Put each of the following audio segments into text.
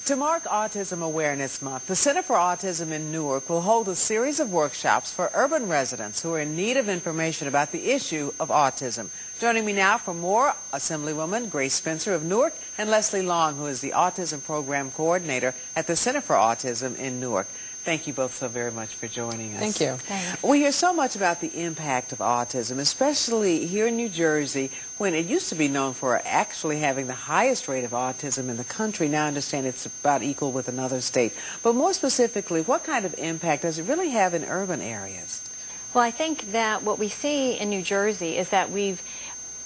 To mark Autism Awareness Month, the Center for Autism in Newark will hold a series of workshops for urban residents who are in need of information about the issue of autism. Joining me now for more, Assemblywoman Grace Spencer of Newark and Leslie Long, who is the Autism Program Coordinator at the Center for Autism in Newark. Thank you both so very much for joining us. Thank you. Thanks. We hear so much about the impact of autism, especially here in New Jersey, when it used to be known for actually having the highest rate of autism in the country. Now I understand it's about equal with another state. But more specifically, what kind of impact does it really have in urban areas? Well, I think that what we see in New Jersey is that we've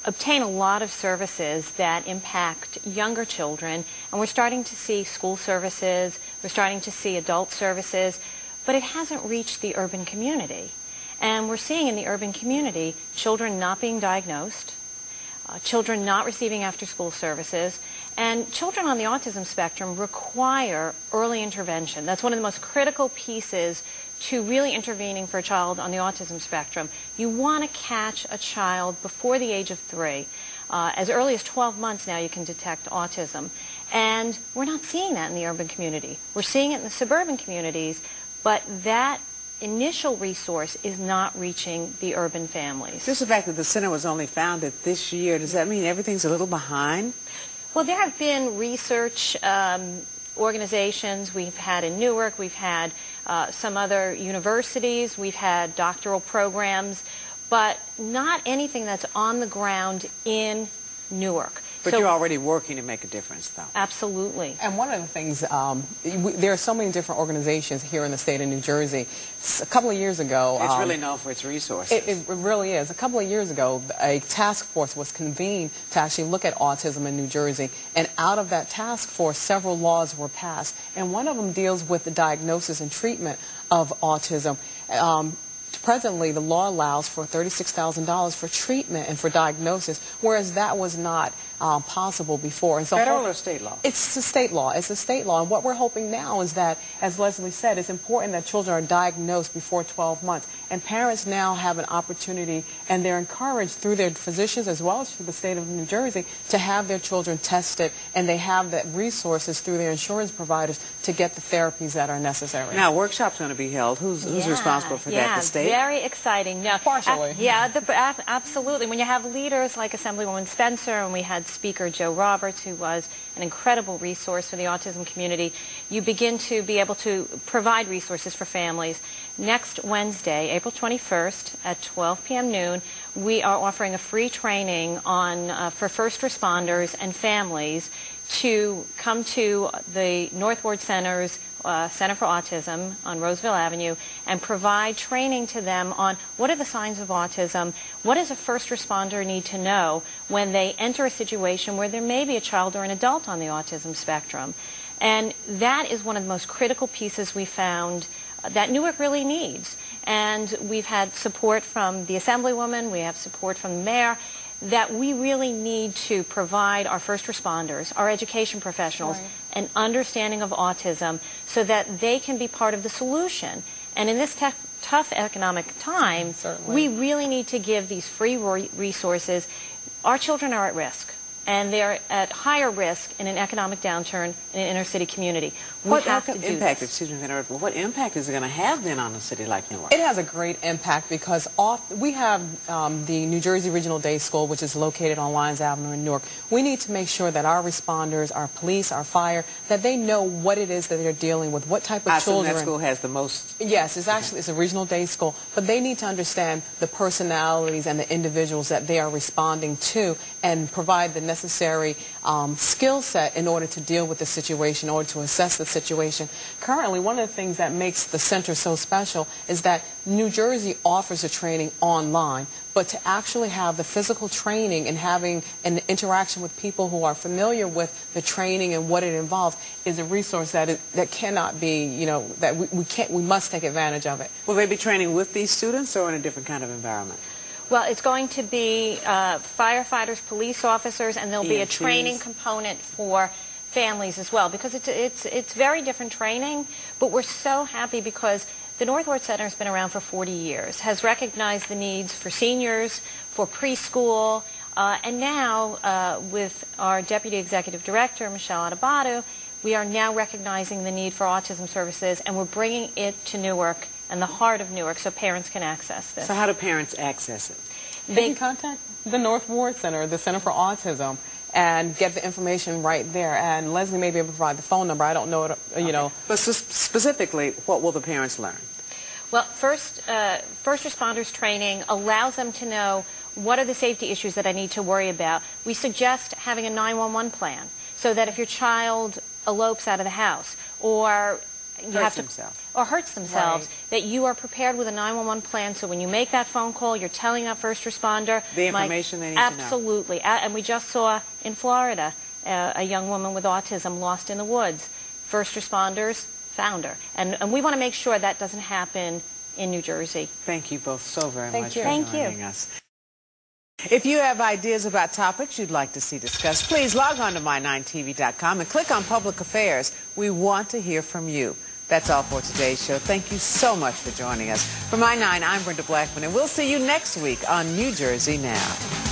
obtained a lot of services that impact younger children, and we're starting to see school services, we're starting to see adult services, but it hasn't reached the urban community. And we're seeing in the urban community children not being diagnosed, children not receiving after-school services, and children on the autism spectrum require early intervention. That's one of the most critical pieces to really intervening for a child on the autism spectrum. You want to catch a child before the age of 3. As early as 12 months now you can detect autism. And we're not seeing that in the urban community. We're seeing it in the suburban communities, but that initial resource is not reaching the urban families. Just the fact that the center was only founded this year, does that mean everything's a little behind? Well, there have been research organizations we've had in Newark, we've had some other universities, we've had doctoral programs, but not anything that's on the ground in Newark. But you're already working to make a difference, though. Absolutely. And one of the things, there are so many different organizations here in the state of New Jersey. A couple of years ago... It's really known for its resources. It really is. A couple of years ago, a task force was convened to actually look at autism in New Jersey. And out of that task force, several laws were passed. And one of them deals with the diagnosis and treatment of autism. Presently, the law allows for $36,000 for treatment and for diagnosis, whereas that was not possible before. And so federal or state law? It's a state law. It's a state law. And what we're hoping now is that, as Leslie said, it's important that children are diagnosed before 12 months. And parents now have an opportunity, and they're encouraged through their physicians as well as through the state of New Jersey to have their children tested, and they have the resources through their insurance providers to get the therapies that are necessary. Now, workshops going to be held. Who's responsible for that? The state? Very exciting. No, partially. Absolutely. When you have leaders like Assemblywoman Spencer, and we had Speaker Joe Roberts, who was an incredible resource for the autism community, you begin to be able to provide resources for families. Next Wednesday, April 21st at 12 p.m. noon, we are offering a free training on for first responders and families to come to the North Ward Center's Center for Autism on Roseville Avenue and provide training to them on what are the signs of autism, what does a first responder need to know when they enter a situation where there may be a child or an adult on the autism spectrum. And that is one of the most critical pieces we found that Newark really needs. And we've had support from the Assemblywoman, we have support from the mayor, that we really need to provide our first responders, our education professionals, an understanding of autism so that they can be part of the solution. And in this tough economic time, we really need to give these free resources. Our children are at risk, and they're at higher risk in an economic downturn in an inner city community. What impact is it going to have then on a city like Newark? It has a great impact because we have the New Jersey Regional Day School, which is located on Lyons Avenue in Newark. We need to make sure that our responders, our police, our fire, that they know what it is that they're dealing with, what type of children. I assume that school has the most... Yes, it's a regional day school, but they need to understand the personalities and the individuals that they are responding to and provide the necessary skill set in order to deal with the situation, in order to assess the situation. Currently, one of the things that makes the center so special is that New Jersey offers the training online, but to actually have the physical training and having an interaction with people who are familiar with the training and what it involves is a resource that cannot be, that we must take advantage of it. Will they be training with these students or in a different kind of environment? Well, it's going to be firefighters, police officers, and there'll be a training component for families as well, because it's very different training, but we're so happy because the North Ward Center has been around for 40 years, has recognized the needs for seniors, for preschool, And now, with our Deputy Executive Director, Michelle Adebato, we are now recognizing the need for autism services, and we're bringing it to Newark and the heart of Newark so parents can access this. So how do parents access it? They can contact the North Ward Center, the Center for Autism, and get the information right there. And Leslie may be able to provide the phone number. I don't know, you know. But specifically, what will the parents learn? Well, first responders training allows them to know what are the safety issues that I need to worry about. We suggest having a 911 plan so that if your child elopes out of the house or hurts themselves, right, that you are prepared with a 911 plan, so when you make that phone call, you're telling that first responder the information they need absolutely to know. And we just saw in Florida a young woman with autism lost in the woods. First responders found her, and we want to make sure that doesn't happen in New Jersey. Thank you both so very much for joining us. If you have ideas about topics you'd like to see discussed, please log on to my9tv.com and click on Public Affairs. We want to hear from you. That's all for today's show. Thank you so much for joining us. For My9, I'm Brenda Blackmon, and we'll see you next week on New Jersey Now.